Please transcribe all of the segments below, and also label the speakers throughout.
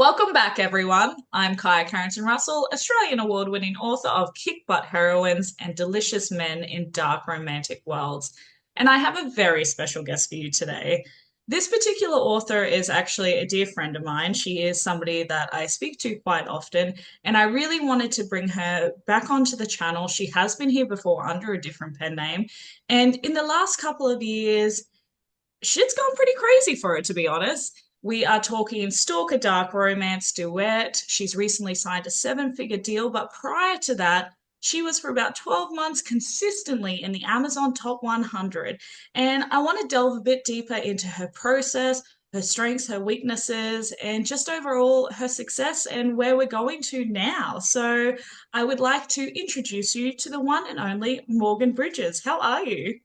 Speaker 1: Welcome back, everyone. I'm Carrington-Russell, Australian award-winning author of Kick Butt Heroines and Delicious Men in Dark Romantic Worlds. And I have a very special guest for you today. This particular author is actually a dear friend of mine. She is somebody that I speak to quite often, and I really wanted to bring her back onto the channel. She has been here before under a different pen name, and in the last couple of years, shit's gone pretty crazy for her, to be honest. We are talking Stalker Dark Romance Duet. She's recently signed a seven-figure deal, but prior to that, she was for about 12 months consistently in the Amazon Top 100. And I want to delve a bit deeper into her process, her strengths, her weaknesses, and just overall her success and where we're going to now. So I would like to introduce you to the one and only Morgan Bridges. How are you?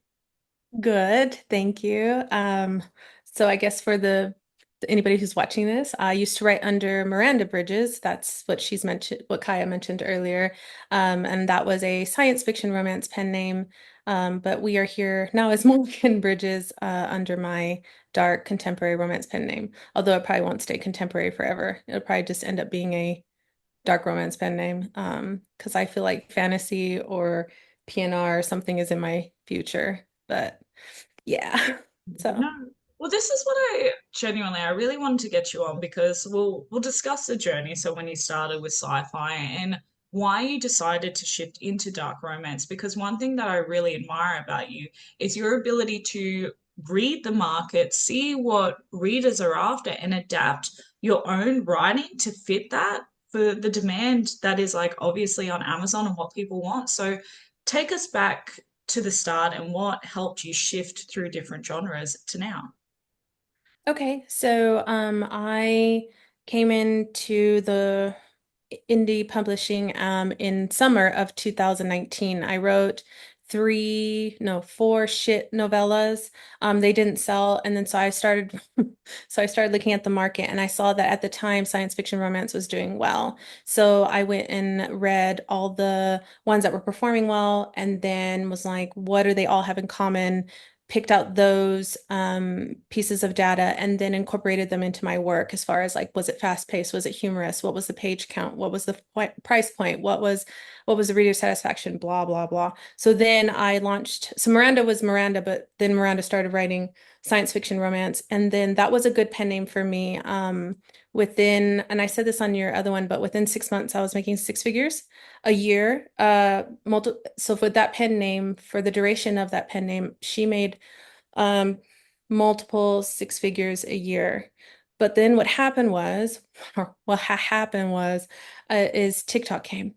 Speaker 2: Good, thank you. So I guess for the anybody who's watching this, I used to write under Miranda Bridges. That's what she's mentioned, what Kaya mentioned earlier. And that was a science fiction romance pen name. But we are here now as Morgan Bridges under my dark contemporary romance pen name. Although it probably won't stay contemporary forever. It'll probably just end up being a dark romance pen name. Because I feel like fantasy or PNR or something is in my future. But yeah. So,
Speaker 1: No. Well, this is what I really wanted to get you on because we'll discuss the journey. So when you started with sci-fi and why you decided to shift into dark romance. Because one thing that I really admire about you is your ability to read the market, see what readers are after, and adapt your own writing to fit that for the demand that is like obviously on Amazon and what people want. So take us back to the start and what helped you shift through different genres to now?
Speaker 2: okay. I came into the indie publishing in summer of 2019. I wrote four shit novellas. They didn't sell, and then so I started looking at the market, and I saw that at the time science fiction romance was doing well. So I went and read all the ones that were performing well, and then was like, what do they all have in common? Picked out those pieces of data and then incorporated them into my work as far as like, was it fast paced? Was it humorous? What was the page count? What was the price point? What was the reader satisfaction? Blah, blah, blah. So then I launched, so Miranda was Miranda, but then Miranda started writing science fiction romance. And then that was a good pen name for me. And I said this on your other one, but within 6 months, I was making six figures a year. So for that pen name, for the duration of that pen name, she made um, multiple six figures a year. But then what happened was, or what happened was, is TikTok came,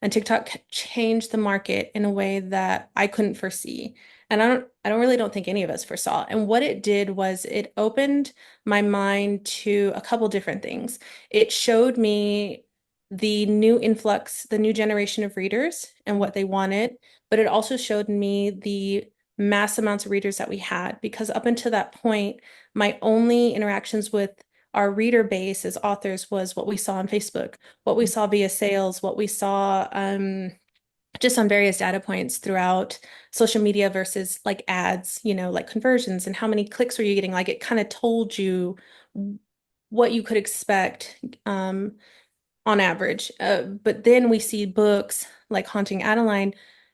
Speaker 2: and TikTok changed the market in a way that I couldn't foresee. And I don't really think any of us foresaw. And what it did was it opened my mind to a couple different things. It showed me the new influx, the new generation of readers and what they wanted, but it also showed me the mass amounts of readers that we had, because up until that point, my only interactions with our reader base as authors was what we saw on Facebook, what we saw via sales, what we saw just on various data points throughout social media versus like ads, like conversions and how many clicks were you getting. Like it kind of told you what you could expect on average. But then we see books like Haunting Adeline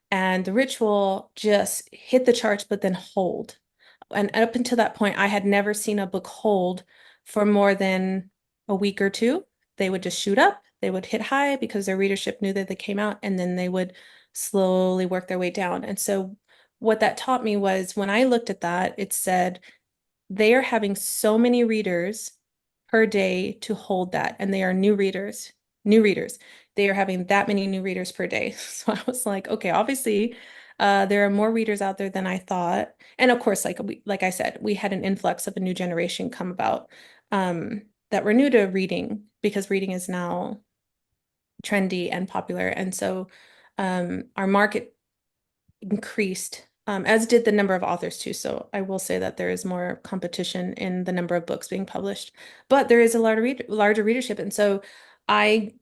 Speaker 2: and The Ritual just hit the charts, but then hold. And up until that point, I had never seen a book hold for more than a week or two. They would just shoot up, they would hit high because their readership knew that they came out, and then they would slowly work their way down. And so, what that taught me was when I looked at that, it said they are having so many readers per day to hold that, and they are new readers, new readers. They are having that many new readers per day. So I was like, okay, obviously, there are more readers out there than I thought. And of course, like I said, we had an influx of a new generation come about that were new to reading because reading is now trendy and popular. And so our market increased, as did the number of authors too. So I will say that there is more competition in the number of books being published, but there is a larger readership. And so I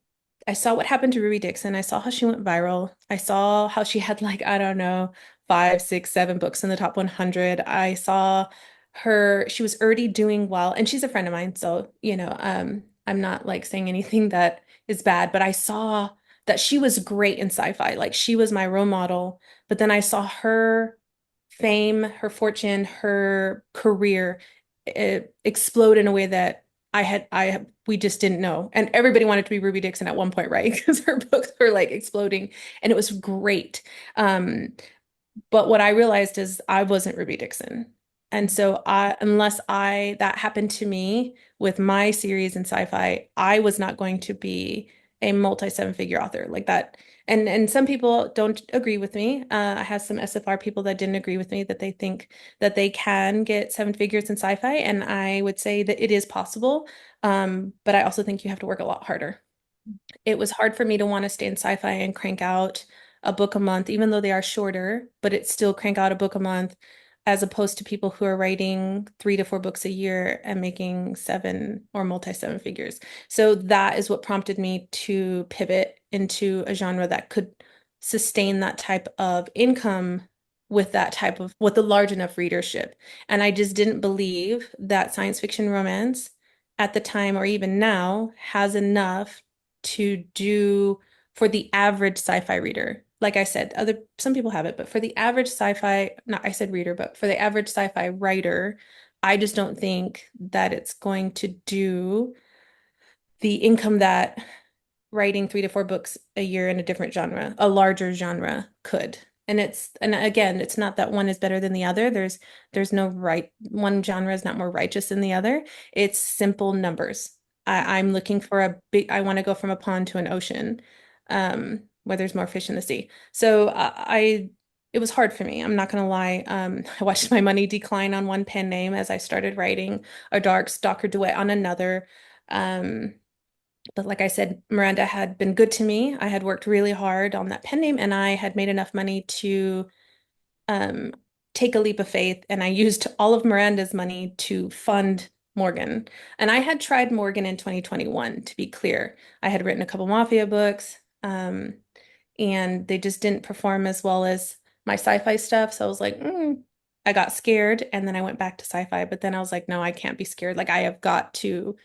Speaker 2: I saw what happened to Ruby Dixon. I saw how she went viral. I saw how she had like, I don't know, five, six, seven books in the top 100. I saw she was already doing well, and she's a friend of mine. So, I'm not like saying anything that is bad, but I saw that she was great in sci-fi. Like she was my role model, but then I saw her fame, her fortune, her career explode in a way that we just didn't know. And everybody wanted to be Ruby Dixon at one point, right? Because her books were like exploding and it was great. Um, but what I realized is I wasn't Ruby Dixon. And so unless that happened to me with my series in sci-fi, I was not going to be a multi seven-figure author like that. And some people don't agree with me. I have some SFR people that didn't agree with me that they think that they can get seven figures in sci-fi, and I would say that it is possible. But I also think you have to work a lot harder. It was hard for me to want to stay in sci-fi and crank out a book a month, even though they are shorter, but it's still crank out a book a month, as opposed to people who are writing 3 to 4 books a year and making seven or multi seven figures. So that is what prompted me to pivot into a genre that could sustain that type of income with a large enough readership. And I just didn't believe that science fiction romance at the time or even now has enough to do for the average sci-fi reader. Like I said, some people have it, but for the average sci-fi, not I said reader, but for the average sci-fi writer, I just don't think that it's going to do the income that writing 3 to 4 books a year in a different genre, a larger genre could. And again, it's not that one is better than the other. There's no right, one genre is not more righteous than the other. It's simple numbers. I'm looking for I want to go from a pond to an ocean, where there's more fish in the sea. So it was hard for me. I'm not gonna lie. I watched my money decline on one pen name as I started writing a dark stalker duet on another. Um, but like I said, Miranda had been good to me. I had worked really hard on that pen name and I had made enough money to um, take a leap of faith. And I used all of Miranda's money to fund Morgan. And I had tried Morgan in 2021, to be clear. I had written a couple Mafia books, and they just didn't perform as well as my sci-fi stuff. So I was like, I got scared. And then I went back to sci-fi. But then I was like, no, I can't be scared. Like, I have got to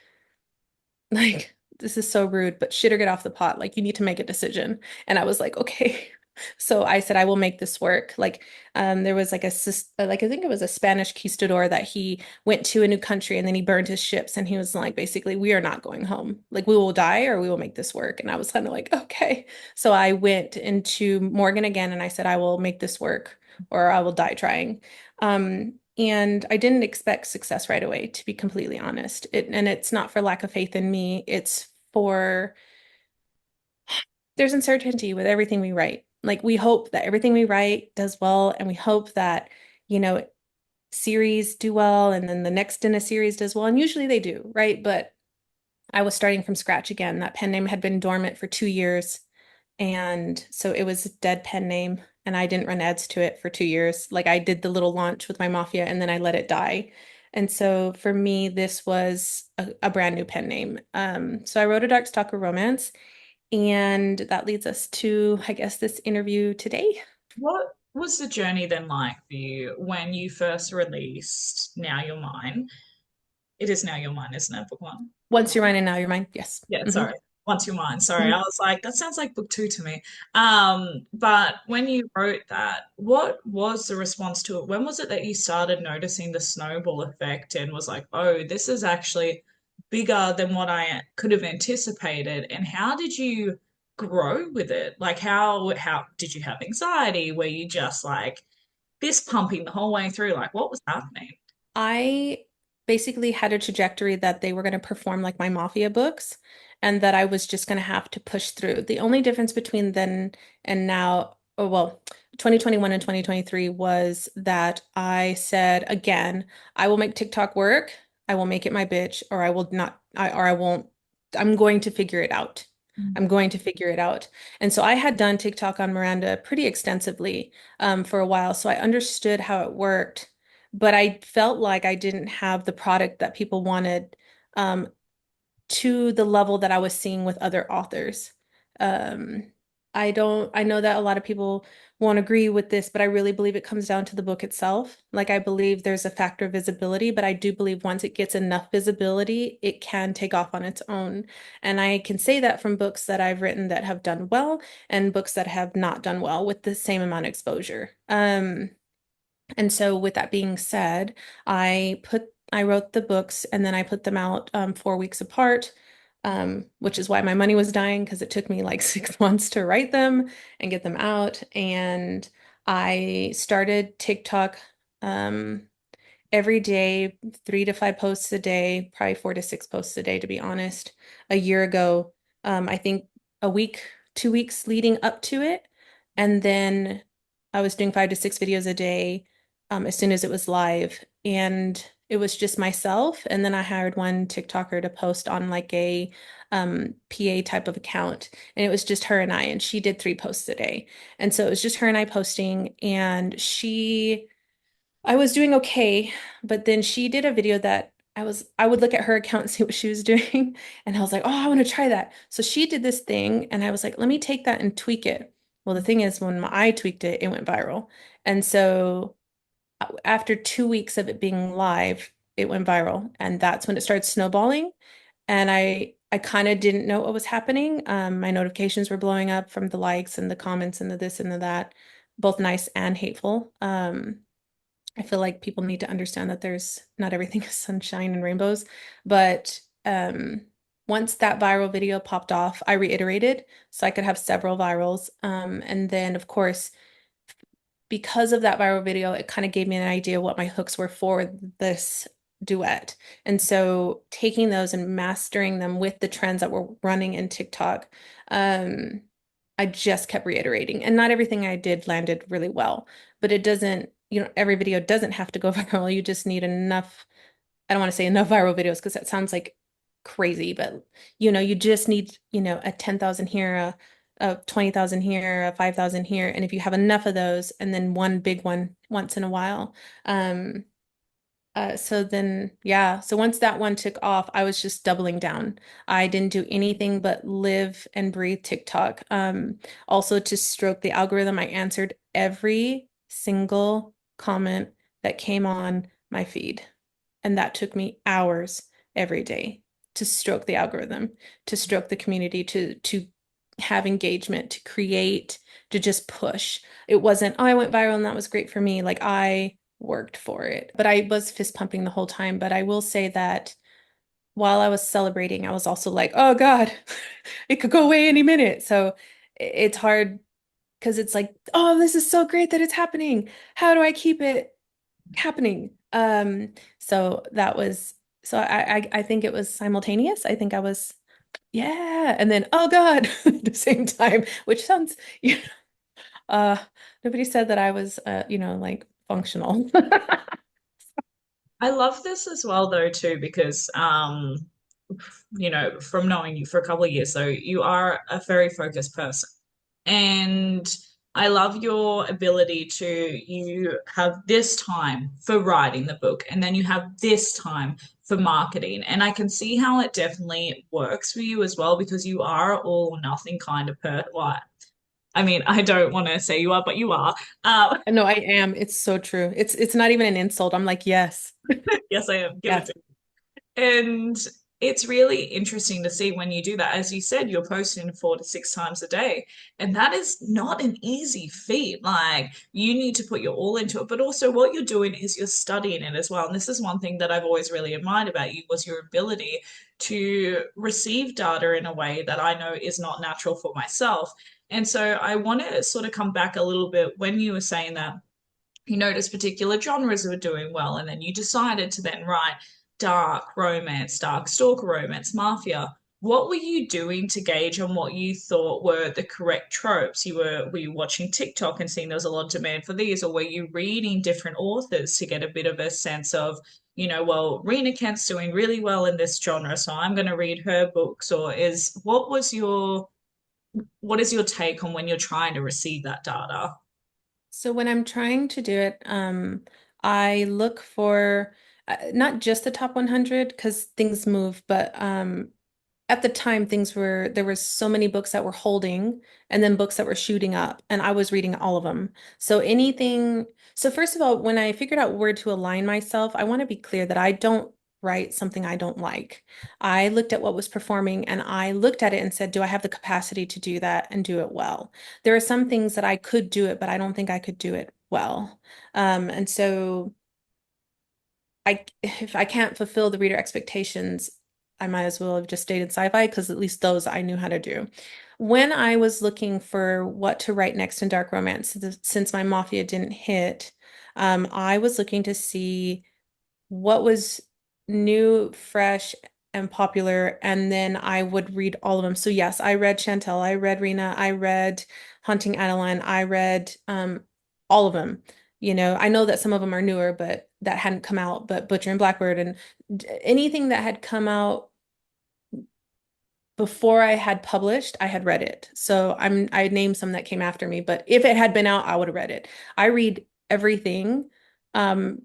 Speaker 2: like, this is so rude, but shit or get off the pot. Like, you need to make a decision. And I was like, okay. So I said, I will make this work. Like, there was like like I think it was a Spanish conquistador that he went to a new country and then he burned his ships and he was like, basically, we are not going home. Like, we will die or we will make this work. And I was kind of like, okay. So I went into Morgan again and I said, I will make this work or I will die trying. And I didn't expect success right away, to be completely honest. And it's not for lack of faith in me. It's for there's uncertainty with everything we write. Like we hope that everything we write does well, and we hope that, you know, series do well, and then the next in a series does well. And usually they do, right? But I was starting from scratch again. That pen name had been dormant for 2 years. And so it was a dead pen name. And I didn't run ads to it for 2 years. Like I did the little launch with my Mafia and then I let it die. And so for me, this was a brand new pen name. So I wrote a dark stalker romance. And that leads us to, I guess, this interview today.
Speaker 1: What was the journey then like for you when you first released Now You're Mine? It is Now You're Mine, isn't it? Book one.
Speaker 2: Once you're mine and now you're mine. Yes.
Speaker 1: Yeah,
Speaker 2: Hmm.
Speaker 1: sorry. Once You're Mine. Sorry. I
Speaker 2: Hmm.
Speaker 1: was like, that sounds like book two to me. But when you wrote that, what was the response to it? When was it that you started noticing the snowball effect and was like, oh, this is actually bigger than what I could have anticipated? And how did you grow with it? Like how did you have anxiety? Were you just like fist pumping the whole way through? Like what was happening?
Speaker 2: I basically had a trajectory that they were going to perform like my Mafia books and that I was just going to have to push through. The only difference between then and now, oh well, 2021 and 2023 was that I said again, I will make TikTok work. I will make it my bitch, or I will not, or I won't. I'm going to figure it out. I'm going to figure it out. And so I had done TikTok on Miranda pretty extensively for a while. So I understood how it worked, but I felt like I didn't have the product that people wanted um, to the level that I was seeing with other authors. Um, I know that a lot of people won't agree with this, but I really believe it comes down to the book itself. Like, I believe there's a factor of visibility, but I do believe once it gets enough visibility, it can take off on its own. And I can say that from books that I've written that have done well and books that have not done well with the same amount of exposure. And so with that being said, I wrote the books and then I put them out 4 weeks apart, which is why my money was dying because it took me like 6 months to write them and get them out. And I started TikTok um, every day, 3 to 5 posts a day, probably 4 to 6 posts a day, to be honest. A year ago, I think a week, 2 weeks leading up to it. And then I was doing 5 to 6 videos a day, as soon as it was live. And it was just myself. And then I hired one TikToker to post on like a PA type of account. And it was just her and I, and she did 3 posts a day. And so it was just her and I posting. And I was doing okay, but then she did a video that I would look at her account and see what she was doing, and I was like, "Oh, I want to try that." So she did this thing, and I was like, "Let me take that and tweak it." Well, the thing is, when I tweaked it, it went viral. And so after 2 weeks of it being live, it went viral, and that's when it started snowballing. And I kind of didn't know what was happening. My notifications were blowing up from the likes and the comments and the this and the that, both nice and hateful. I feel like people need to understand that there's not everything is sunshine and rainbows. But once that viral video popped off, I reiterated so I could have several virals. And then, of course, because of that viral video, it kind of gave me an idea what my hooks were for this duet. And so taking those and mastering them with the trends that were running in TikTok, I just kept reiterating. And not everything I did landed really well, but it doesn't, every video doesn't have to go viral. You just need enough. I don't want to say enough viral videos because that sounds like crazy, but you just need, a 10,000 here, a 20,000 here, a 5,000 here. And if you have enough of those and then one big one once in a while, um, so then, yeah. So once that one took off, I was just doubling down. I didn't do anything but live and breathe TikTok. Also to stroke the algorithm, I answered every single comment that came on my feed. And that took me hours every day to stroke the algorithm, to stroke the community, to have engagement, to create, to just push. It wasn't, oh, I went viral and that was great for me. Like I worked for it. But I was fist pumping the whole time. But I will say that while I was celebrating, I was also like, oh God, it could go away any minute. So it's hard because it's like, oh, this is so great that it's happening. How do I keep it happening? So that was so I think it was simultaneous. I think I was, yeah, and then oh God at the same time, which sounds, uh nobody said that I was like functional.
Speaker 1: I love this as well though too because from knowing you for a couple of years, so you are a very focused person. And I love your ability to you have this time for writing the book and then you have this time for marketing. And I can see how it definitely works for you as well because you are all or nothing kind of well, I mean, I don't want to say you are, but you are.
Speaker 2: No, I am. It's so true. It's not even an insult. I'm like, yes.
Speaker 1: Yes, I am. Give it
Speaker 2: Yes.
Speaker 1: to And it's really interesting to see when you do that. As you said, you're posting 4 to 6 times a day. And that is not an easy feat. Like, you need to put your all into it. But also, what you're doing is you're studying it as well. And this is one thing that I've always really admired about you was your ability to receive data in a way that I know is not natural for myself. And so I want to sort of come back a little bit when you were saying that you noticed particular genres were doing well, and then you decided to then write dark romance, dark stalker romance, mafia. What were you doing to gauge on what you thought were the correct tropes? Were you watching TikTok and seeing there was a lot of demand for these, or were you reading different authors to get a bit of a sense of, well, Rena Kent's doing really well in this genre, so I'm going to read her books? Or is what is your take on when you're trying to receive that data?
Speaker 2: So when I'm trying to do it, I look for not just the top 100 because things move, but at the time there was so many books that were holding and then books that were shooting up and I was reading all of them. So first of all, when I figured out where to align myself, I want to be clear that I don't write something I don't like. I looked at what was performing and I looked at it and said, do I have the capacity to do that and do it well? There are some things that I could do it, but I don't think I could do it well. And so if I can't fulfill the reader expectations, I might as well have just stayed in sci-fi because at least those I knew how to do. When I was looking for what to write next in dark romance, since my Mafia didn't hit, I was looking to see what was new, fresh, and popular, and then I would read all of them. So yes, I read Chantel, I read Rena, I read Hunting Adeline, I read all of them. You know, I know that some of them are newer, but that hadn't come out, but Butcher and Blackbird and anything that had come out before I had published, I had read it. So I named some that came after me, but if it had been out, I would have read it. I read everything. Um,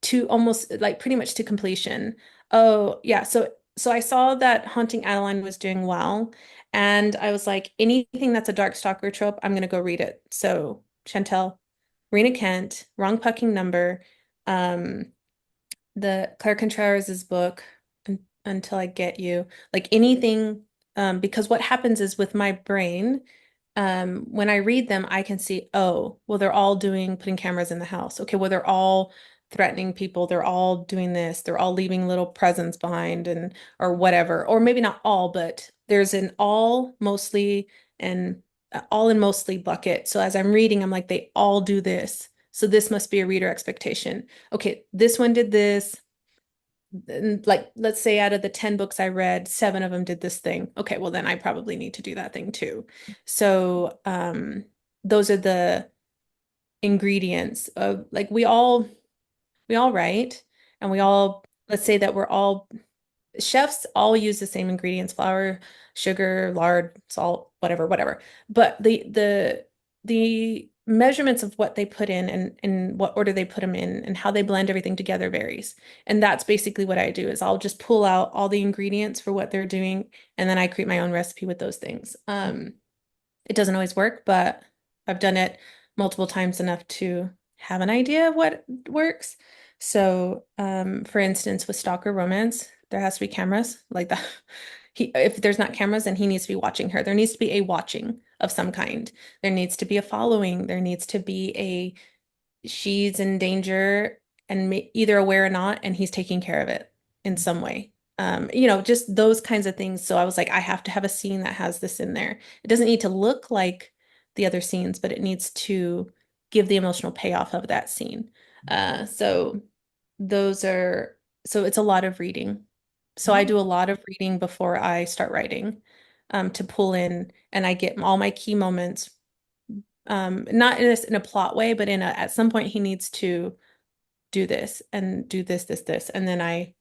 Speaker 2: to almost like pretty much to completion. Oh, yeah. So I saw that Haunting Adeline was doing well, and I was like, anything that's a Darkstalker trope, I'm gonna go read it. So Chantel, Rena Kent, Wrong Pucking Number, um, the Claire Contreras' book, Until I Get You, like anything, because what happens is with my brain, when I read them, I can see, oh, well, they're all putting cameras in the house. Okay, well, they're all threatening people. They're all doing this. They're all leaving little presents behind and or whatever. Or maybe not all, but there's an all mostly and all and mostly bucket. So as I'm reading, I'm like, they all do this. So this must be a reader expectation. Okay, this one did this. And like, let's say out of the 10 books I read, 7 of them did this thing. Okay, well, then I probably need to do that thing too. So, those are the ingredients of like we all write and let's say that we're all chefs all use the same ingredients, flour, sugar, lard, salt, whatever. But the measurements of what they put in and what order they put them in and how they blend everything together varies. And that's basically what I do is I'll just pull out all the ingredients for what they're doing and then I create my own recipe with those things. It doesn't always work, but I've done it multiple times enough to have an idea of what works. So, for instance, with stalker romance, there has to be cameras like that. If there's not cameras, then he needs to be watching her. There needs to be a watching of some kind. There needs to be a following. There needs to be a she's in danger and either aware or not, and he's taking care of it in some way. Just those kinds of things. So I was like, I have to have a scene that has this in there. It doesn't need to look like the other scenes, but it needs to give the emotional payoff of that scene. So those are, so it's a lot of reading. So I
Speaker 1: Mm.
Speaker 2: do a lot of reading before I start writing, to pull in, and I get all my key moments, not in a plot way, but at some point he needs to do this and do this, and then I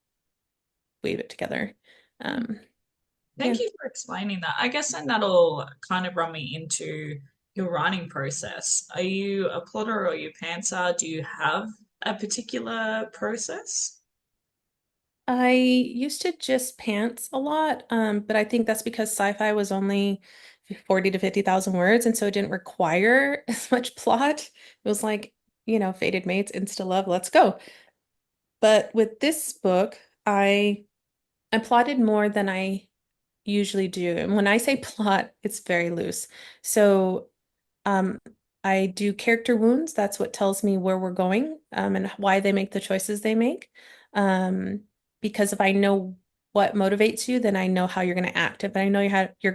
Speaker 2: weave it together. Um, yeah.
Speaker 1: Thank you for explaining that. I guess then that'll kind of run me into your writing process. Are you a plotter or are you a pantser? Do you have a particular process?
Speaker 2: I used to just pants a lot, but I think that's because sci-fi was only 40 to 50,000 words, and so it didn't require as much plot. It was like, fated mates, insta love, let's go. But with this book, I plotted more than I usually do. And when I say plot, it's very loose. So um, I do character wounds. That's what tells me where we're going, and why they make the choices they make. Um, because if I know what motivates you, then I know how you're going to act. If I know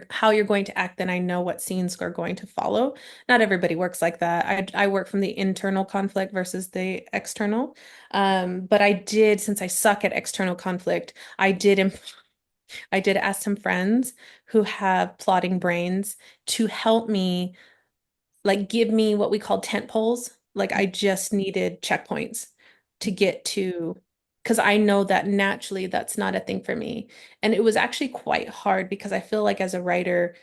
Speaker 2: how you're going to act, then I know what scenes are going to follow. Not everybody works like that. I work from the internal conflict versus the external. But since I suck at external conflict, I did ask some friends who have plotting brains to help me, like give me what we call tent poles. Like I just needed checkpoints to get to, because I know that naturally that's not a thing for me. And it was actually quite hard because I feel like as a writer,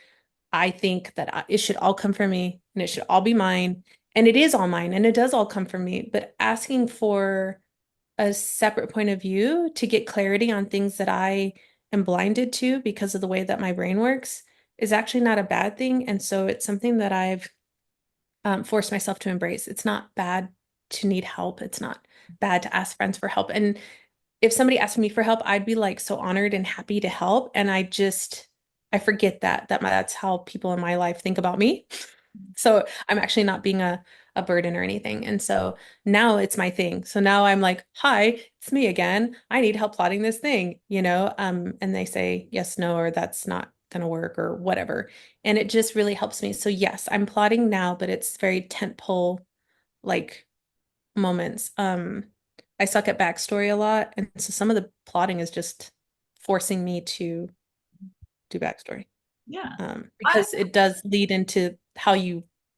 Speaker 2: I think that it should all come from me and it should all be mine. And it is all mine and it does all come from me. But asking for a separate point of view to get clarity on things that I am blinded to because of the way that my brain works is actually not a bad thing. And so it's something that I've forced myself to embrace. It's not bad to need help. It's not bad to ask friends for help. And if somebody asked me for help, I'd be like so honored and happy to help. And I forget that's how people in my life think about me. So I'm actually not being a burden or anything. And so now it's my thing. So now I'm like, hi, it's me again. I need help plotting this thing, and they say yes, no, or that's not gonna work or whatever. And it just really helps me. So yes, I'm plotting now, but it's very tentpole like moments. I suck at backstory a lot, and so some of the plotting is just forcing me to do backstory.
Speaker 1: Yeah. I
Speaker 2: Because it does lead into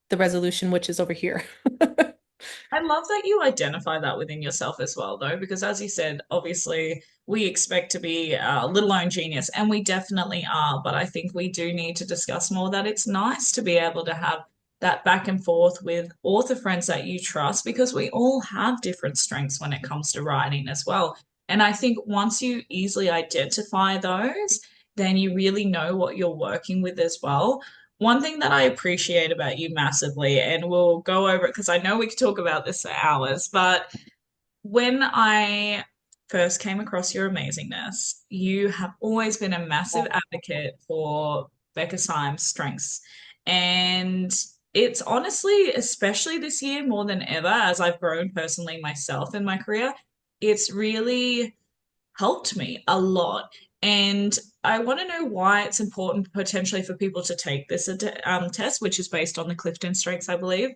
Speaker 2: the resolution, which is over here.
Speaker 1: I love that you identify that within yourself as well, though, because as you said, obviously we expect to be a little own genius, and we definitely are. But I think we do need to discuss more that it's nice to be able to have that back and forth with author friends that you trust, because we all have different strengths when it comes to writing as well. And I think once you easily identify those, then you really know what you're working with as well. One thing that I appreciate about you massively, and we'll go over it because I know we could talk about this for hours, but when I first came across your amazingness, you have always been a massive advocate for Becca Syme's strengths. And it's honestly, especially this year more than ever, as I've grown personally myself in my career, it's really helped me a lot. And I want to know why it's important potentially for people to take this test, which is based on the Clifton Strengths, I believe,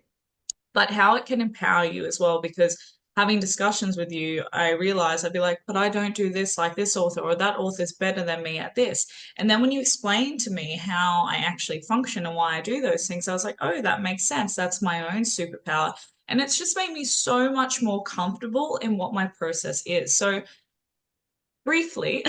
Speaker 1: but how it can empower you as well. Because having discussions with you, I realize I'd be like, but I don't do this like this author, or that author's better than me at this. And then when you explain to me how I actually function and why I do those things, I was like, oh, that makes sense. That's my own superpower. And it's just made me so much more comfortable in what my process is. So, briefly,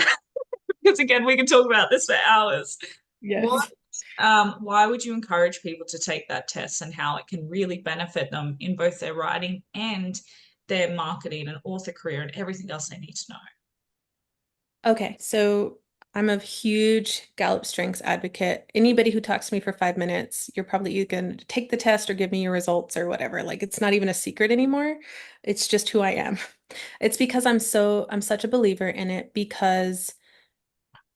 Speaker 1: because again, we can talk about this for hours. What,
Speaker 2: Yes.
Speaker 1: why would you encourage people to take that test, and how it can really benefit them in both their writing and their marketing and author career and everything else they need to know?
Speaker 2: Okay, so I'm a huge Gallup Strengths advocate. Anybody who talks to me for 5 minutes, you're probably either going to take the test or give me your results or whatever. Like it's not even a secret anymore. It's just who I am. It's because I'm such a believer in it because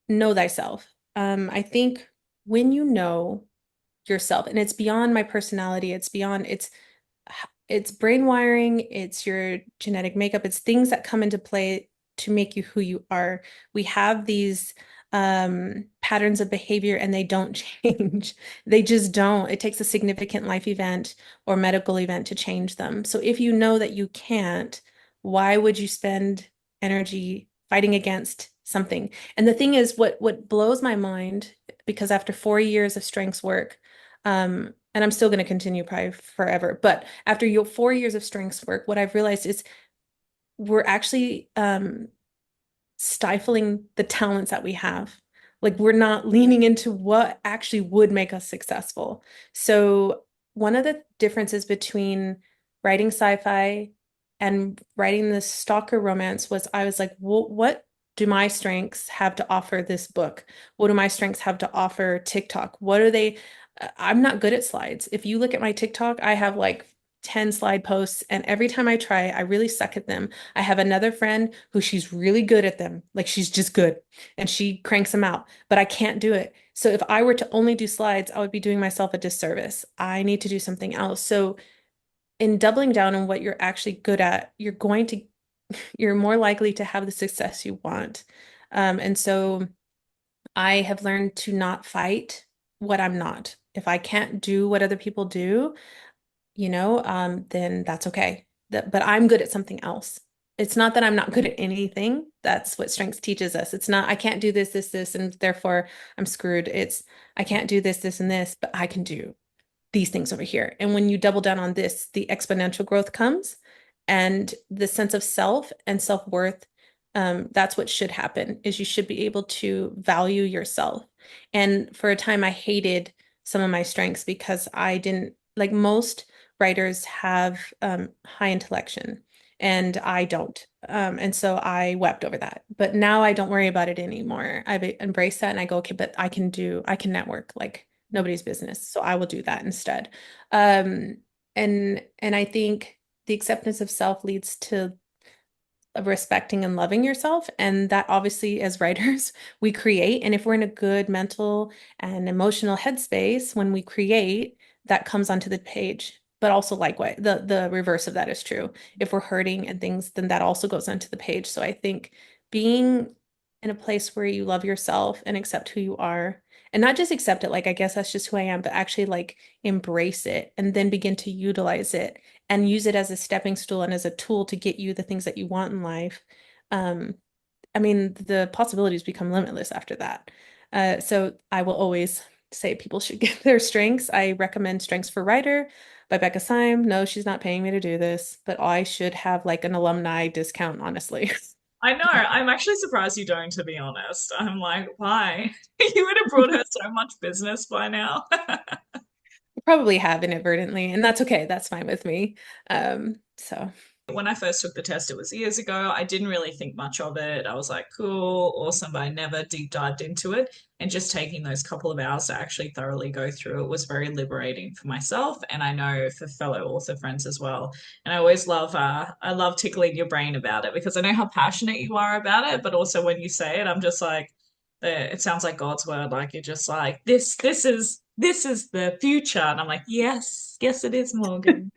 Speaker 2: know thyself. I think when you know yourself, and it's beyond my personality, it's brain wiring, it's your genetic makeup, it's things that come into play to make you who you are. We have these patterns of behavior and they don't change. They just don't. It takes a significant life event or medical event to change them. So if you know that you can't, why would you spend energy fighting against something? And the thing is, what blows my mind, because after 4 years of strengths work, and I'm still going to continue probably forever. But after your 4 years of strengths work, what I've realized is we're actually stifling the talents that we have. Like we're not leaning into what actually would make us successful. So one of the differences between writing sci-fi and writing the stalker romance was I was like, well, what do my strengths have to offer this book? What do my strengths have to offer TikTok? What are they? I'm not good at slides. If you look at my TikTok, I have like 10 slide posts, and every time I try, I really suck at them. I have another friend who she's really good at them. Like she's just good and she cranks them out, but I can't do it. So if I were to only do slides, I would be doing myself a disservice. I need to do something else. So in doubling down on what you're actually good at, you're more likely to have the success you want. And so I have learned to not fight what I'm not. If I can't do what other people do, then that's okay. But I'm good at something else. It's not that I'm not good at anything. That's what strengths teaches us. It's not, I can't do this, and therefore I'm screwed. It's, I can't do this, and this, but I can do these things over here. And when you double down on this, the exponential growth comes and the sense of self and self-worth. That's what should happen is you should be able to value yourself. And for a time, I hated some of my strengths because I didn't like most writers have high intellection. and I don't. And so I wept over that. But now I don't worry about it anymore. I've embraced that and I go, okay, but I can network like nobody's business. So I will do that instead. Um, and I think the acceptance of self leads to respecting and loving yourself. And that obviously, as writers, we create. And if we're in a good mental and emotional headspace when we create, that comes onto the page. But also likewise, the reverse of that is true. If we're hurting and things, then that also goes onto the page. So I think being in a place where you love yourself and accept who you are, and not just accept it, like I guess that's just who I am, but actually like embrace it and then begin to utilize it and use it as a stepping stool and as a tool to get you the things that you want in life. Um, I mean, the possibilities become limitless after that. So I will always say people should get their strengths. I recommend Strengths for Writer by Becca Syme. No, she's not paying me to do this, but I should have like an alumni discount, honestly.
Speaker 1: I know. I'm actually surprised you don't, to be honest. I'm like, why? You would have brought her so much business by now.
Speaker 2: Probably have inadvertently, and that's okay. That's fine with me. So
Speaker 1: When I first took the test, it was years ago. I didn't really think much of it. I was like, cool, awesome, but I never deep dived into it. And just taking those couple of hours to actually thoroughly go through it was very liberating for myself, and I know for fellow author friends as well. And I love tickling your brain about it because I know how passionate you are about it, but also when you say it, I'm just like, it sounds like God's word. Like you're just like, this is the future, and I'm like, yes, yes, it is, Morgan.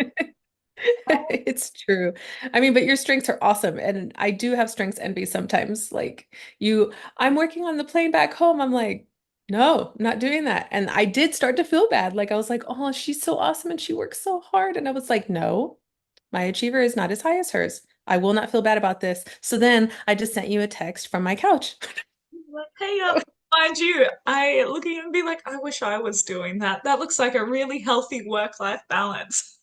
Speaker 2: it's true. I mean, but your strengths are awesome. And I do have strengths envy sometimes. Like I'm working on the plane back home. I'm like, no, I'm not doing that. And I did start to feel bad. Like I was like, oh, she's so awesome and she works so hard. And I was like, no, my achiever is not as high as hers. I will not feel bad about this. So then I just sent you a text from my couch.
Speaker 1: Like, hey, mind you, I look at you and be like, I wish I was doing that. That looks like a really healthy work-life balance.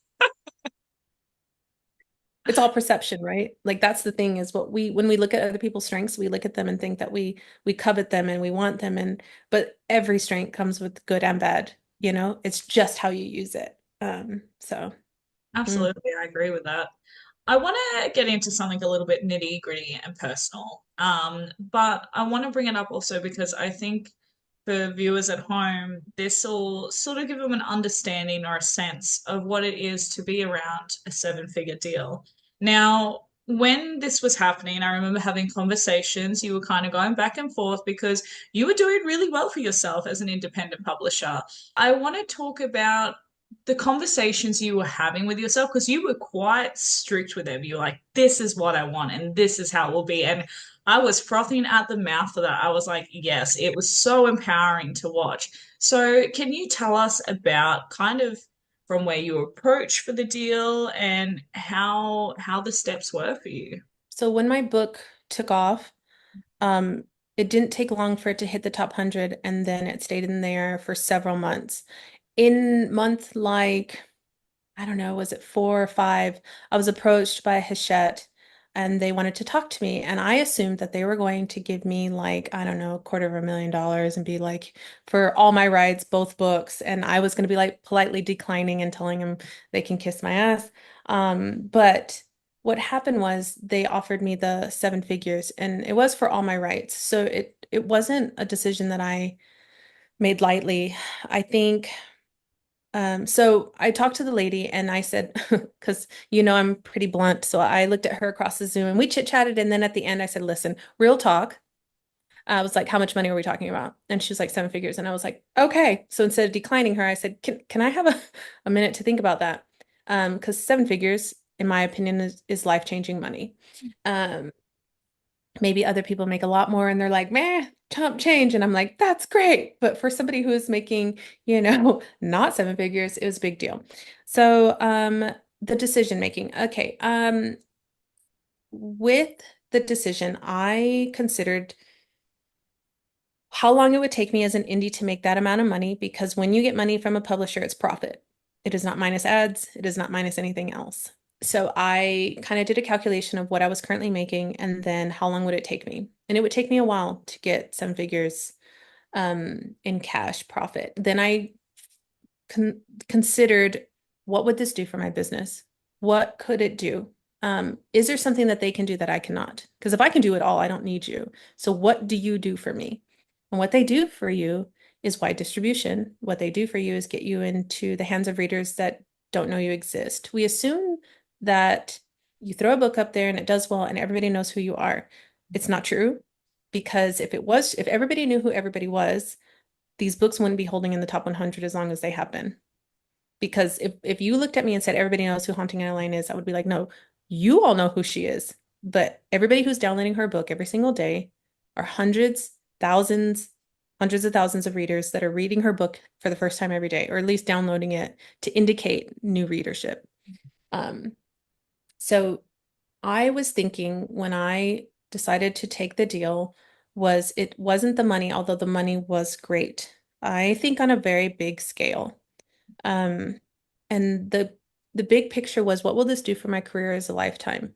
Speaker 2: It's all perception, right? Like that's the thing is what we when we look at other people's strengths, we look at them and think that we covet them and we want them and but every strength comes with good and bad, you know? It's just how you use it. So mm.
Speaker 1: Absolutely, I agree with that. I want to get into something a little bit nitty gritty and personal. But I want to bring it up also because I think for viewers at home, this will sort of give them an understanding or a sense of what it is to be around a seven-figure deal. Now, when this was happening, I remember having conversations. You were kind of going back and forth because you were doing really well for yourself as an independent publisher. I want to talk about the conversations you were having with yourself because you were quite strict with them. You were like, this is what I want and this is how it will be. And I was frothing at the mouth for that. I was like, yes, it was so empowering to watch. So, can you tell us about kind of from where you approached for the deal and how the steps were for you?
Speaker 2: So when my book took off, um, it didn't take long for it to hit the top 100 and then it stayed in there for several months. In month like I don't know, was it 4 or 5? I was approached by Hachette and they wanted to talk to me. And I assumed that they were going to give me like, I don't know, $250,000 and be like, for all my rights, both books. And I was going to be like politely declining and telling them they can kiss my ass. But what happened was they offered me the 7 figures and it was for all my rights. So it wasn't a decision that I made lightly. I think so I talked to the lady and I said, because I'm pretty blunt. So I looked at her across the Zoom and we chit-chatted. And then at the end, I said, listen, real talk. I was like, how much money are we talking about? And she was like, 7 figures. And I was like, okay. So instead of declining her, I said, can I have a minute to think about that? Because 7 figures, in my opinion, is life-changing money. Um, maybe other people make a lot more and they're like, meh, chump change. And I'm like, that's great. But for somebody who is making, not 7 figures, it was a big deal. So the decision making. Okay. With the decision, I considered how long it would take me as an indie to make that amount of money because when you get money from a publisher, it's profit. It is not minus ads, it is not minus anything else. So I kind of did a calculation of what I was currently making and then how long would it take me? And it would take me a while to get 7 figures in cash profit. Then I considered what would this do for my business? What could it do? Is there something that they can do that I cannot? Because if I can do it all, I don't need you. So what do you do for me? And what they do for you is wide distribution. What they do for you is get you into the hands of readers that don't know you exist. We assume that you throw a book up there and it does well and everybody knows who you are. It's not true because if everybody knew who everybody was, these books wouldn't be holding in the top 100 as long as they have been. Because if you looked at me and said everybody knows who Haunting Adeline is, I would be like, no, you all know who she is. But everybody who's downloading her book every single day are thousands, hundreds of thousands of readers that are reading her book for the first time every day, or at least downloading it to indicate new readership. Um, so I was thinking when I decided to take the deal was it wasn't the money, although the money was great. I think on a very big scale. Um, and the big picture was, what will this do for my career as a lifetime?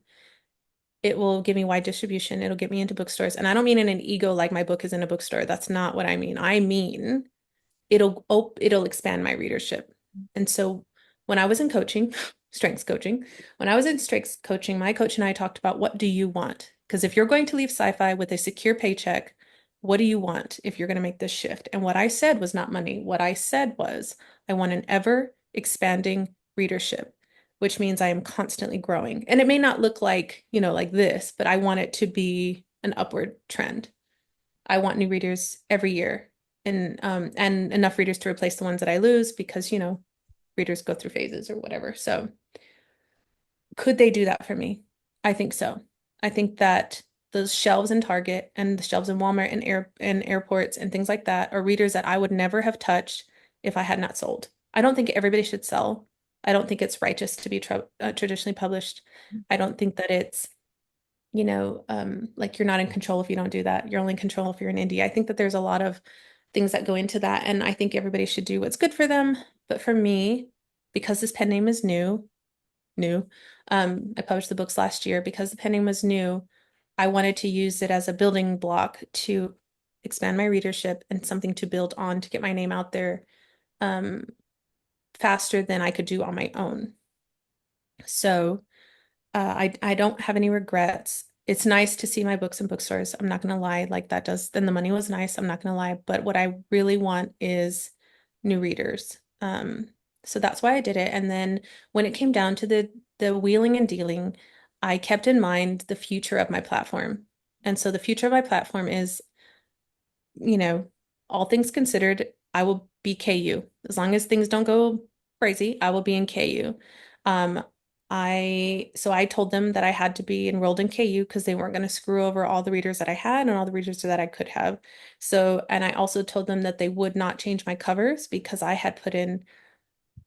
Speaker 2: It will give me wide distribution. It'll get me into bookstores. And I don't mean in an ego like my book is in a bookstore. That's not what I mean. I mean it'll expand my readership. And so when I was in coaching, strengths coaching, when I was in strengths coaching, my coach and I talked about what do you want? Because if you're going to leave sci-fi with a secure paycheck, what do you want if you're going to make this shift? And what I said was not money. What I said was, I want an ever expanding readership, which means I am constantly growing. And it may not look like, like this, but I want it to be an upward trend. I want new readers every year and enough readers to replace the ones that I lose because, readers go through phases or whatever. So could they do that for me? I think so. I think that those shelves in Target and the shelves in Walmart and airports and things like that are readers that I would never have touched if I had not sold. I don't think everybody should sell. I don't think it's righteous to be traditionally published. I don't think that it's like you're not in control if you don't do that. You're only in control if you're in indie. I think that there's a lot of things that go into that, and I think everybody should do what's good for them. But for me, because this pen name is new, I published the books last year. Because the pen name was new, I wanted to use it as a building block to expand my readership and something to build on to get my name out there um, faster than I could do on my own. So I don't have any regrets. It's nice to see my books in bookstores. I'm not gonna lie, like that does, then the money was nice. I'm not gonna lie, but what I really want is new readers. So that's why I did it. And then when it came down to the wheeling and dealing, I kept in mind the future of my platform. And so the future of my platform is, you know, all things considered, I will be KU. As long as things don't go crazy, I will be in KU. Um, so I told them that I had to be enrolled in KU because they weren't going to screw over all the readers that I had and all the readers that I could have. So, and I also told them that they would not change my covers because I had put in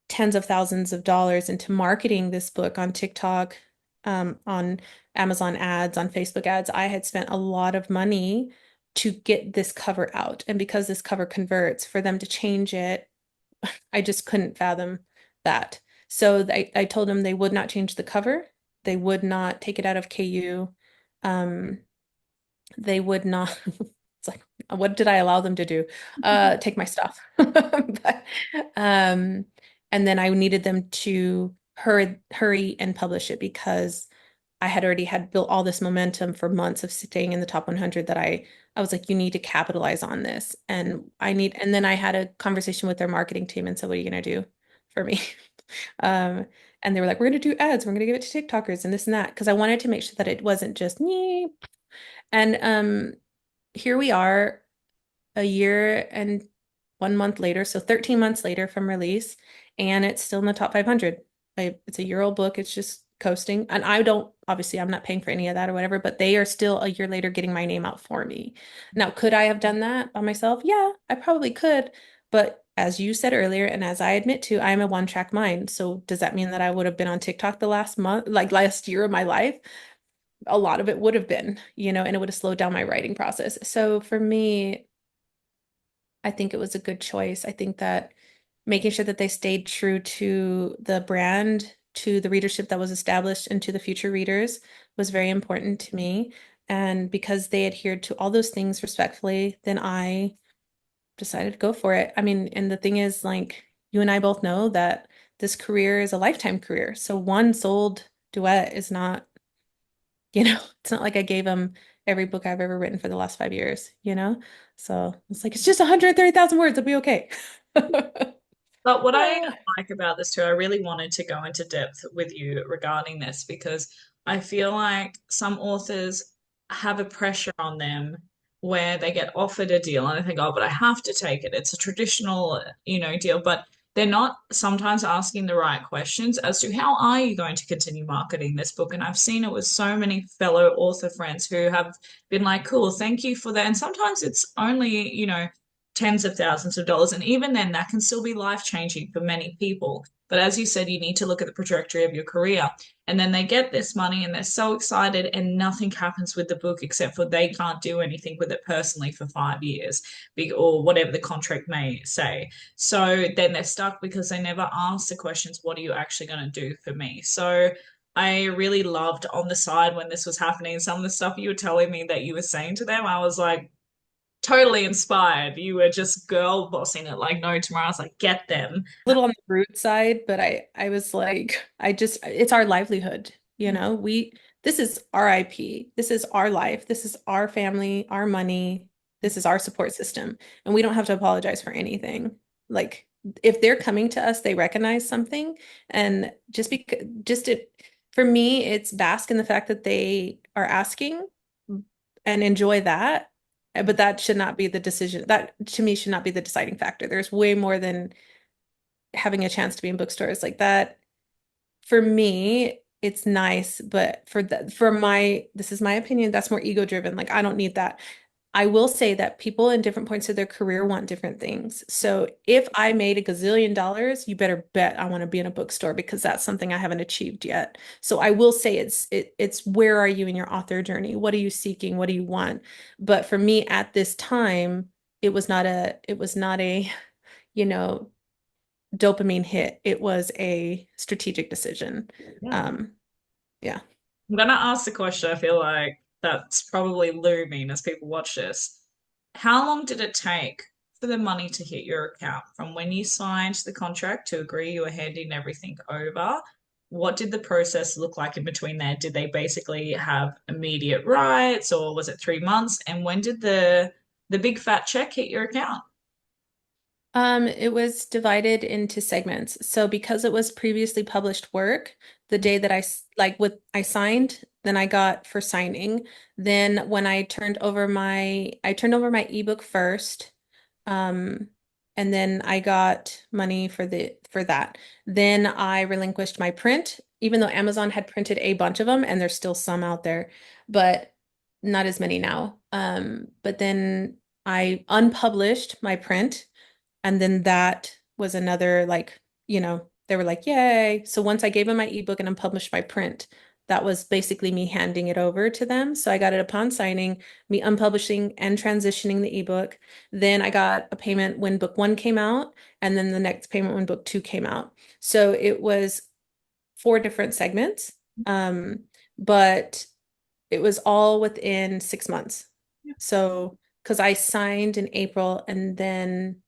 Speaker 2: tens of thousands of dollars into marketing this book on TikTok, on Amazon ads, on Facebook ads. I had spent a lot of money to get this cover out. And because this cover converts, for them to change it, I just couldn't fathom that. So I told them they would not change the cover. They would not take it out of KU. Um, they would not, it's like, what did I allow them to do? Take my stuff. But, and then I needed them to hurry and publish it because I had already had built all this momentum for months of staying in the top 100 that I was like, you need to capitalize on this. And then I had a conversation with their marketing team and said, what are you going to do for me? Um, and they were like, we're going to do ads. We're going to give it to TikTokers and this and that. Cause I wanted to make sure that it wasn't just me. And, here we are a year and 1 month later, so 13 months later from release, and it's still in the top 500. It's a year old book. It's just coasting. And obviously, I'm not paying for any of that or whatever, but they are still a year later getting my name out for me. Now, could I have done that by myself? Yeah, I probably could. But as you said earlier, and as I admit to, I'm a one-track mind. So does that mean that I would have been on TikTok the last month, like last year of my life? A lot of it would have been, and it would have slowed down my writing process. So for me, I think it was a good choice. I think that making sure that they stayed true to the brand, to the readership that was established, and to the future readers was very important to me. And because they adhered to all those things respectfully, then I decided to go for it. I mean, and the thing is, like, you and I both know that this career is a lifetime career. So one sold duet is not It's not like I gave them every book I've ever written for the last 5 years. So it's like, it's just 130,000 words. It'll be okay.
Speaker 1: But what I
Speaker 2: Uh,
Speaker 1: like about this too, I really wanted to go into depth with you regarding this because I feel like some authors have a pressure on them where they get offered a deal and they think, oh, but I have to take it. It's a traditional, deal, but they're not sometimes asking the right questions as to how are you going to continue marketing this book. And I've seen it with so many fellow author friends who have been like, cool, thank you for that. And sometimes it's only, tens of thousands of dollars. And even then, that can still be life changing for many people. But as you said, you need to look at the trajectory of your career. And then they get this money and they're so excited, and nothing happens with the book except for they can't do anything with it personally for 5 years or whatever the contract may say. So then they're stuck because they never ask the questions, what are you actually going to do for me? So I really loved on the side when this was happening, some of the stuff you were telling me that you were saying to them. I was like, totally inspired. You were just girl bossing it like no tomorrow. I was like, get them.
Speaker 2: little on the rude side, but I was like, it's our livelihood, this is our IP. This is our life. This is our family, our money. This is our support system. And we don't have to apologize for anything. Like, if they're coming to us, they recognize something. And for me, it's bask in the fact that they are asking and enjoy that. But that should not be the decision. That to me should not be the deciding factor. There's way more than having a chance to be in bookstores like that. For me, it's nice, but this is my opinion, that's more ego driven. Like, I don't need that. I will say that people in different points of their career want different things. So if I made $1 gazillion, you better bet I want to be in a bookstore because that's something I haven't achieved yet. So I will say it's where are you in your author journey? What are you seeking? What do you want? But for me at this time, it was not a, you know, dopamine hit. It was a strategic decision.
Speaker 1: Yeah.
Speaker 2: Um, yeah.
Speaker 1: I'm gonna ask the question. I feel like that's probably looming as people watch this. How long did it take for the money to hit your account from when you signed the contract to agree you were handing everything over? What did the process look like in between there? Did they basically have immediate rights, or was it 3 months? And when did the big fat check hit your account?
Speaker 2: It was divided into segments. So because it was previously published work, the day that I signed, then I got for signing. Then when I turned over my ebook first, um, and then I got money for that. Then I relinquished my print, even though Amazon had printed a bunch of them, and there's still some out there, but not as many now. But then I unpublished my print. And then that was another, like, they were like, yay. So once I gave them my ebook and unpublished my print, that was basically me handing it over to them. So I got it upon signing, me unpublishing and transitioning the ebook. Then I got a payment when book one came out, and then the next payment when book two came out. So it was four different segments. But it was all within 6 months. So, because I signed in April and then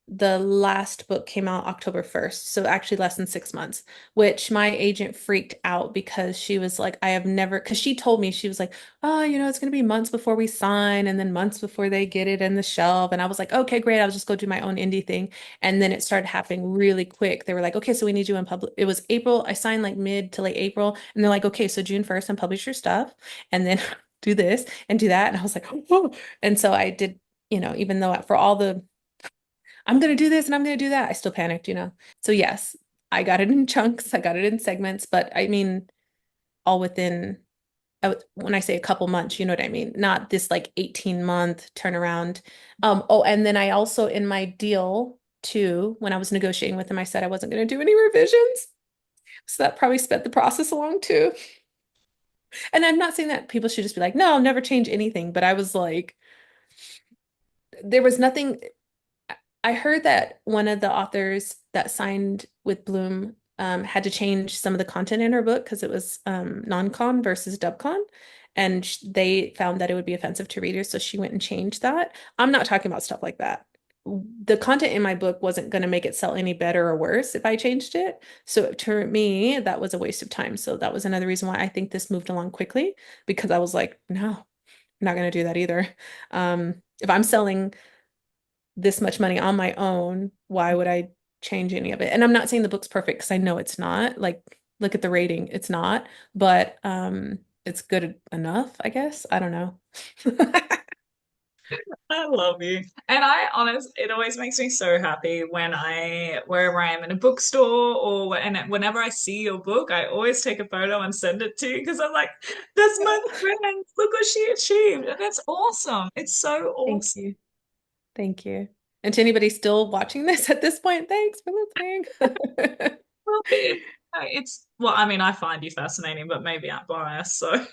Speaker 2: the last book came out October 1st, so actually less than 6 months, which my agent freaked out because she was like, I have never, because she told me, she was like, oh, it's going to be months before we sign and then months before they get it in the shelf. And I was like, okay, great. I'll just go do my own indie thing. And then it started happening really quick. They were like, okay, so we need you in public. It was April. I signed like mid to late April. And they're like, okay, so June 1st, unpublish your stuff and then do this and do that. And I was like, oh. And so I did, even though for all the I'm going to do this and I'm going to do that. I still panicked. So yes, I got it in chunks. I got it in segments, but I mean, all within, when I say a couple months, you know what I mean? Not this like 18-month turnaround. Oh, and then I also in my deal too, when I was negotiating with them, I said I wasn't going to do any revisions. So that probably sped the process along too. And I'm not saying that people should just be like, no, I'll never change anything. But I was like, there was nothing. I heard that one of the authors that signed with Bloom had to change some of the content in her book because it was non-con versus dub-con. And they found that it would be offensive to readers, so she went and changed that. I'm not talking about stuff like that. the content in my book wasn't going to make it sell any better or worse if I changed it. So to me, that was a waste of time. So that was another reason why I think this moved along quickly because I was like, no, I'm not going to do that either. If I'm selling this much money on my own, why would I change any of it? And I'm not saying the book's perfect because I know it's not. Like, look at the rating, it's not, but it's good enough, I guess. I don't know.
Speaker 1: I love you. And it always makes me so happy when wherever I am in a bookstore and whenever I see your book, I always take a photo and send it to you because I'm like, that's my friend. Look what she achieved. And it's awesome. It's so
Speaker 2: Thank
Speaker 1: awesome.
Speaker 2: you. Thank you. And to anybody still watching this at this point, thanks for listening.
Speaker 1: Well, well, I mean, I find you fascinating, but maybe I'm biased. So,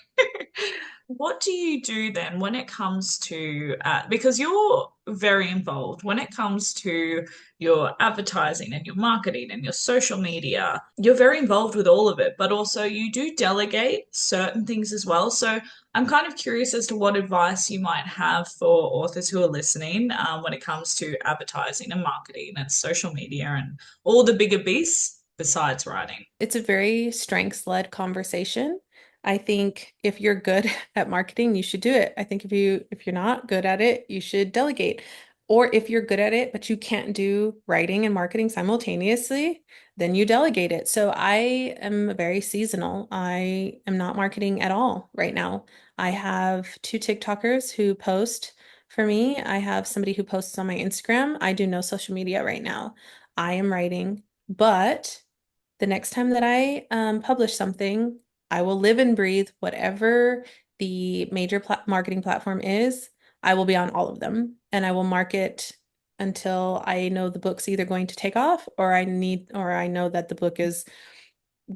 Speaker 1: what do you do then when it comes to, because you're very involved when it comes to your advertising and your marketing and your social media, you're very involved with all of it, but also you do delegate certain things as well. So, I'm kind of curious as to what advice you might have for authors who are listening when it comes to advertising and marketing and social media and all the bigger beasts besides writing.
Speaker 2: It's a very strengths-led conversation. I think if you're good at marketing, you should do it. I think if you're not good at it, you should delegate. Or if you're good at it, but you can't do writing and marketing simultaneously, then you delegate it. So I am very seasonal. I am not marketing at all right now. I have two TikTokers who post for me. I have somebody who posts on my Instagram. I do no social media right now. I am writing, but the next time that I publish something, I will live and breathe whatever the major marketing platform is. I will be on all of them and I will market until I know the book's either going to take off or I know that the book is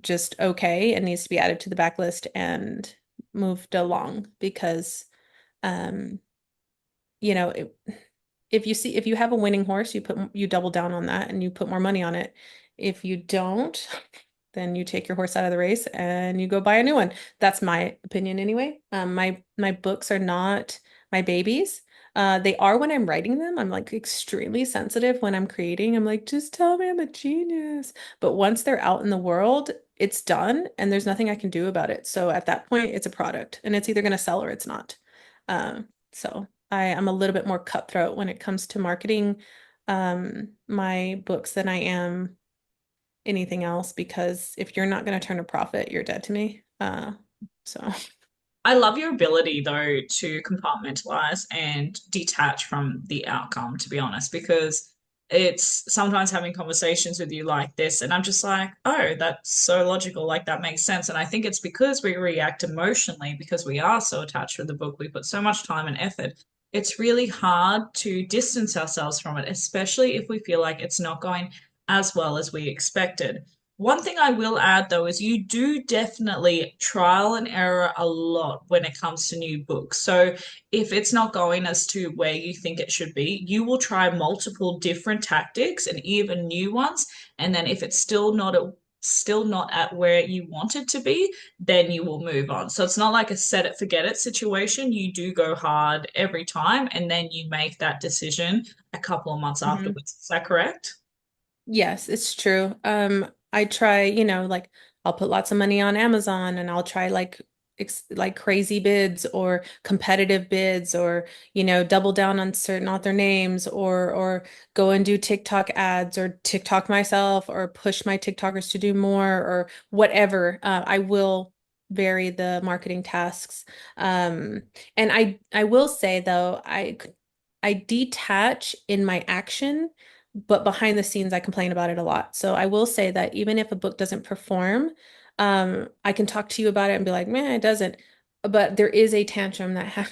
Speaker 2: just okay and needs to be added to the backlist and moved along because, um, you know, if you have a winning horse, you double down on that and you put more money on it. If you don't, then you take your horse out of the race and you go buy a new one. That's my opinion anyway. My books are not my babies. They are when I'm writing them. I'm like extremely sensitive when I'm creating. I'm like, just tell me I'm a genius. But once they're out in the world, it's done and there's nothing I can do about it. So at that point, it's a product and it's either going to sell or it's not. So I am a little bit more cutthroat when it comes to marketing my books than I am anything else because if you're not going to turn a profit, you're dead to me. So
Speaker 1: I love your ability though to compartmentalize and detach from the outcome, to be honest, because it's sometimes having conversations with you like this, and I'm just like, oh, that's so logical, like that makes sense. And I think it's because we react emotionally because we are so attached with the book, we put so much time and effort. It's really hard to distance ourselves from it, especially if we feel like it's not going as well as we expected. One thing I will add though is you do definitely trial and error a lot when it comes to new books. So if it's not going as to where you think it should be, you will try multiple different tactics and even new ones. And then if it's still not at where you want it to be, then you will move on. So it's not like a set it forget it situation. You do go hard every time and then you make that decision a couple of months
Speaker 2: Mhm.
Speaker 1: afterwards. Is that correct?
Speaker 2: Yes, it's true. I try, like I'll put lots of money on Amazon and I'll try like crazy bids or competitive bids or, double down on certain author names or go and do TikTok ads or TikTok myself or push my TikTokers to do more or whatever. I will vary the marketing tasks. And I will say though, I detach in my action but behind the scenes, I complain about it a lot. So I will say that even if a book doesn't perform, I can talk to you about it and be like, man, it doesn't. But there is a tantrum that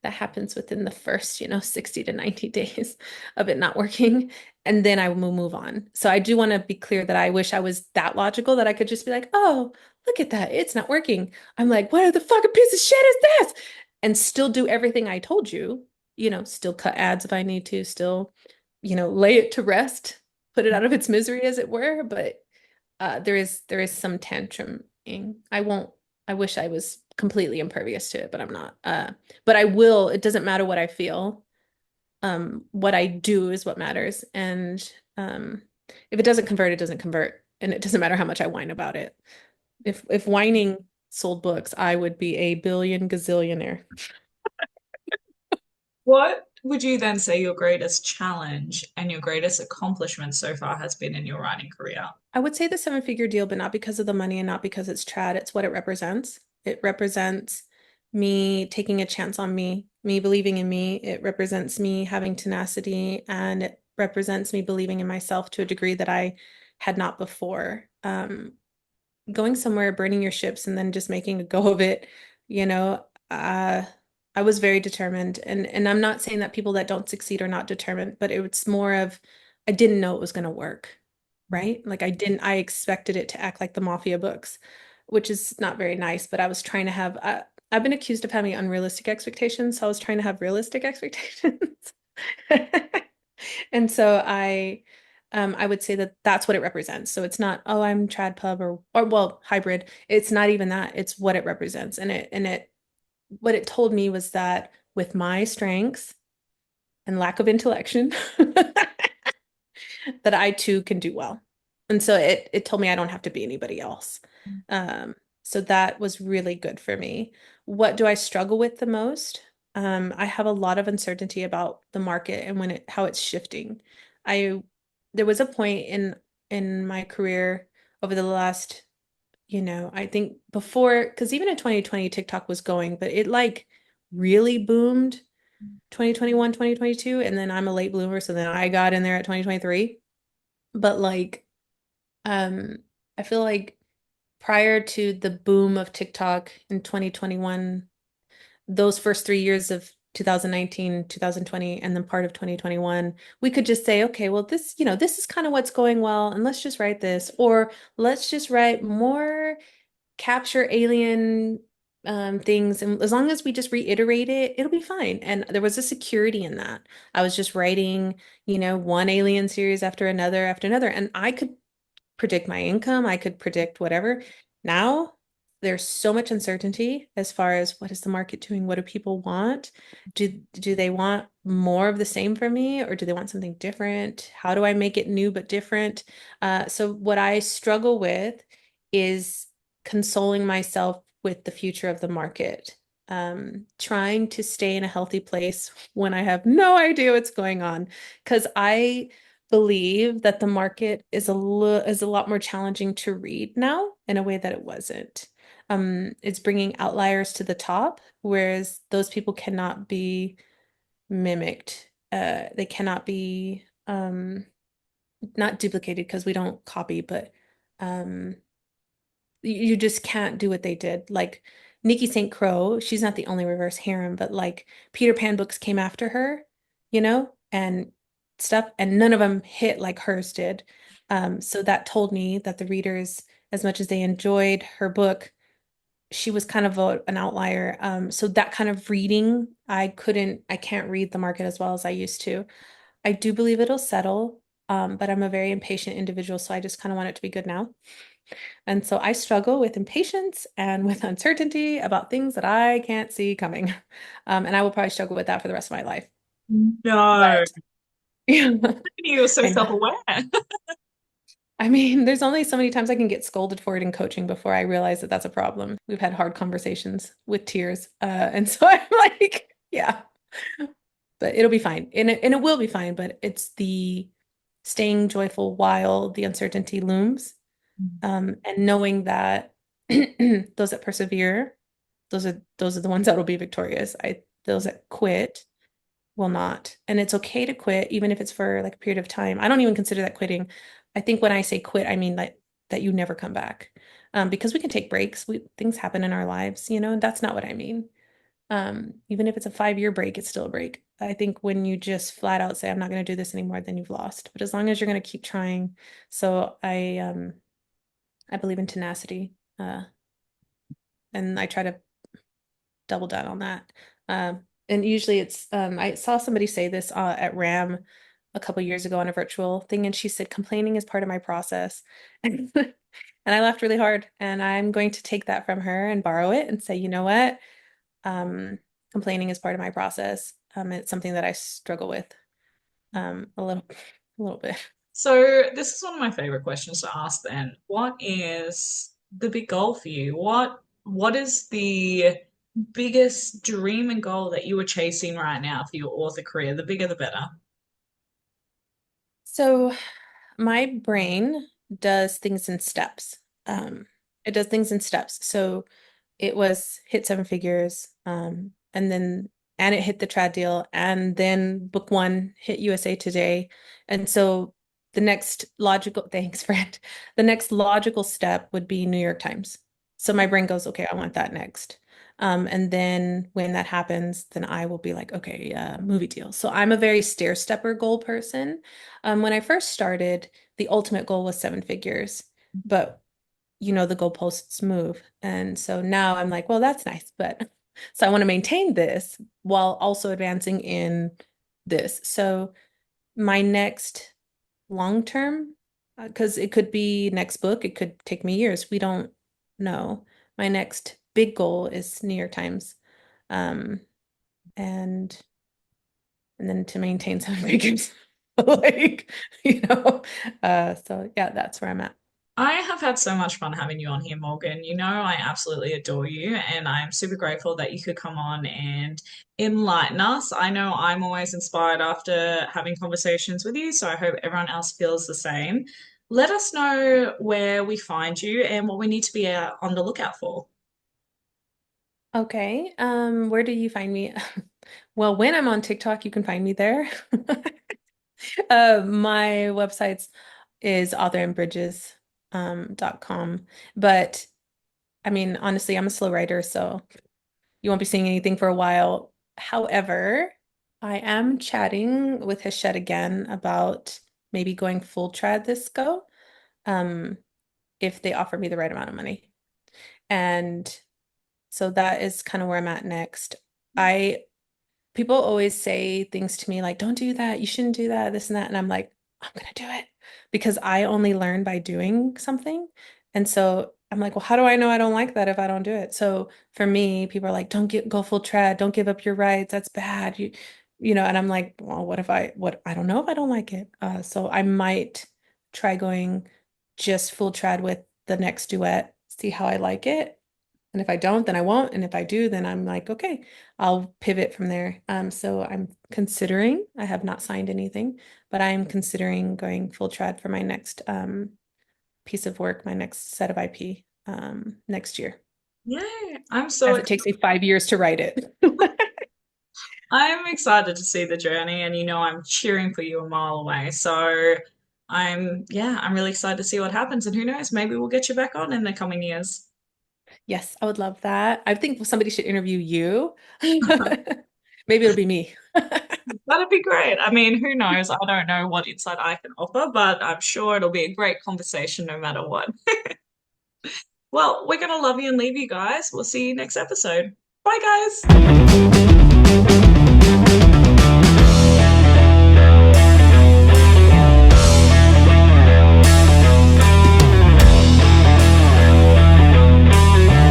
Speaker 2: happens within the first, 60 to 90 days of it not working. And then I will move on. So I do want to be clear that I wish I was that logical that I could just be like, oh, look at that. It's not working. I'm like, what the fucking piece of shit is this? And still do everything I told you, still cut ads if I need to, still lay it to rest, put it out of its misery, as it were. But there is some tantruming. I wish I was completely impervious to it, but I'm not. But I will. It doesn't matter what I feel. What I do is what matters. And if it doesn't convert, it doesn't convert. And it doesn't matter how much I whine about it. If whining sold books, I would be a billion gazillionaire.
Speaker 1: What would you then say your greatest challenge and your greatest accomplishment so far has been in your writing career?
Speaker 2: I would say the seven-figure deal, but not because of the money and not because it's trad. It's what it represents. It represents me taking a chance on me believing in me. It represents me having tenacity, and it represents me believing in myself to a degree that I had not before. Going somewhere, burning your ships, and then just making a go of it, you know, I was very determined. And I'm not saying that people that don't succeed are not determined, but it's more of I didn't know it was going to work, right? Like I expected it to act like the mafia books, which is not very nice, but I was trying to have I've been accused of having unrealistic expectations, so I was trying to have realistic expectations. And so I would say that that's what it represents. So it's not, oh, I'm trad pub or well, hybrid. It's not even that. It's what it represents. And what it told me was that with my strengths and lack of intellection, that I too can do well. And so it told me I don't have to be anybody else. Um, so that was really good for me. What do I struggle with the most? I have a lot of uncertainty about the market and how it's shifting. I there was a point in my career over the last, I think before, because even in 2020, TikTok was going, but it like really boomed 2021, 2022, and then I'm a late bloomer, so then I got in there at 2023. But like, um, I feel like prior to the boom of TikTok in 2021, those first 3 years of 2019, 2020, and then part of 2021, we could just say, okay, well, this is kind of what's going well, and let's just write this, or let's just write more capture alien things. And as long as we just reiterate it, it'll be fine. And there was a security in that. I was just writing, one alien series after another, and I could predict my income, I could predict whatever. Now there's so much uncertainty as far as what is the market doing? What do people want? Do they want more of the same from me, or do they want something different? How do I make it new but different? So what I struggle with is consoling myself with the future of the market. Trying to stay in a healthy place when I have no idea what's going on. Because I believe that the market is a lot more challenging to read now in a way that it wasn't. It's bringing outliers to the top, whereas those people cannot be mimicked. They cannot be not duplicated because we don't copy, but um, you just can't do what they did. Like Nikki St. Crow, she's not the only reverse harem, but like Peter Pan books came after her, and stuff, and none of them hit like hers did. So that told me that the readers, as much as they enjoyed her book, she was kind of an outlier. So that kind of reading, I can't read the market as well as I used to. I do believe it'll settle, but I'm a very impatient individual, so I just kind of want it to be good now. And so I struggle with impatience and with uncertainty about things that I can't see coming. And I will probably struggle with that for the rest of my life.
Speaker 1: No,
Speaker 2: But yeah,
Speaker 1: you're so
Speaker 2: I know.
Speaker 1: self-aware.
Speaker 2: I mean, there's only so many times I can get scolded for it in coaching before I realize that that's a problem. We've had hard conversations with tears. And so I'm like, yeah, but it'll be fine. And it will be fine, but it's the staying joyful while the uncertainty looms. And knowing that those that persevere, those are the ones that will be victorious. Those that quit will not. And it's okay to quit, even if it's for like a period of time. I don't even consider that quitting. I think when I say quit, I mean like that you never come back. Because we can take breaks. Things happen in our lives, and that's not what I mean. Even if it's a 5-year break, it's still a break. I think when you just flat out say, I'm not going to do this anymore, then you've lost. But as long as you're going to keep trying. So I believe in tenacity. And I try to double down on that. And usually I saw somebody say this at RAM a couple years ago on a virtual thing, and she said, complaining is part of my process. And I laughed really hard, and I'm going to take that from her and borrow it and say, you know what? Um, Complaining is part of my process. It's something that I struggle with a little bit.
Speaker 1: So this is one of my favorite questions to ask then. What is the big goal for you? What is the biggest dream and goal that you are chasing right now for your author career? The bigger the better.
Speaker 2: So my brain does things in steps. Um, it does things in steps. So it was hit seven figures, and it hit the trad deal, and then book one hit USA Today. And so the next logical, thanks, friend. The next logical step would be New York Times. So my brain goes, okay, I want that next. And then when that happens, then I will be like, okay, movie deal. So I'm a very stair stepper goal person. When I first started, the ultimate goal was seven figures, but the goalposts move. And so now I'm like, well, that's nice, but so I want to maintain this while also advancing in this. So my next long term, because it could be next book, it could take me years. We don't know. My next big goal is New York Times. Um, and and then to maintain seven figures. Like, so yeah, that's where I'm at.
Speaker 1: I have had so much fun having you on here, Morgan. You know, I absolutely adore you, and I'm super grateful that you could come on and enlighten us. I know I'm always inspired after having conversations with you, so I hope everyone else feels the same. Let us know where we find you and what we need to be on the lookout for.
Speaker 2: Okay. Where do you find me? Well, when I'm on TikTok, you can find me there. My website's is authorandbridges.com. But I mean, honestly, I'm a slow writer, so you won't be seeing anything for a while. However, I am chatting with Hachette again about maybe going full trad this go, um, if they offer me the right amount of money. And so that is kind of where I'm at next. I People always say things to me like, don't do that, you shouldn't do that, this and that. And I'm like, I'm gonna do it because I only learn by doing something. And so I'm like, well, how do I know I don't like that if I don't do it? So for me, people are like, go full trad, don't give up your rights, that's bad. And I'm like, well, what I don't know if I don't like it. So I might try going just full trad with the next duet, see how I like it. And if I don't, then I won't. And if I do, then I'm like, okay, I'll pivot from there. So I'm considering, I have not signed anything, but I'm considering going full trad for my next piece of work, my next set of IP next year,
Speaker 1: Yay! I'm so
Speaker 2: as it takes me 5 years to write it.
Speaker 1: I'm excited to see the journey, and you know I'm cheering for you a mile away. So I'm really excited to see what happens, and who knows, maybe we'll get you back on in the coming years.
Speaker 2: Yes, I would love that. I think somebody should interview you. Maybe it'll be me.
Speaker 1: That'd be great. I mean, who knows? I don't know what insight I can offer, but I'm sure it'll be a great conversation no matter what. Well, we're gonna love you and leave you guys. We'll see you next episode. Bye, guys.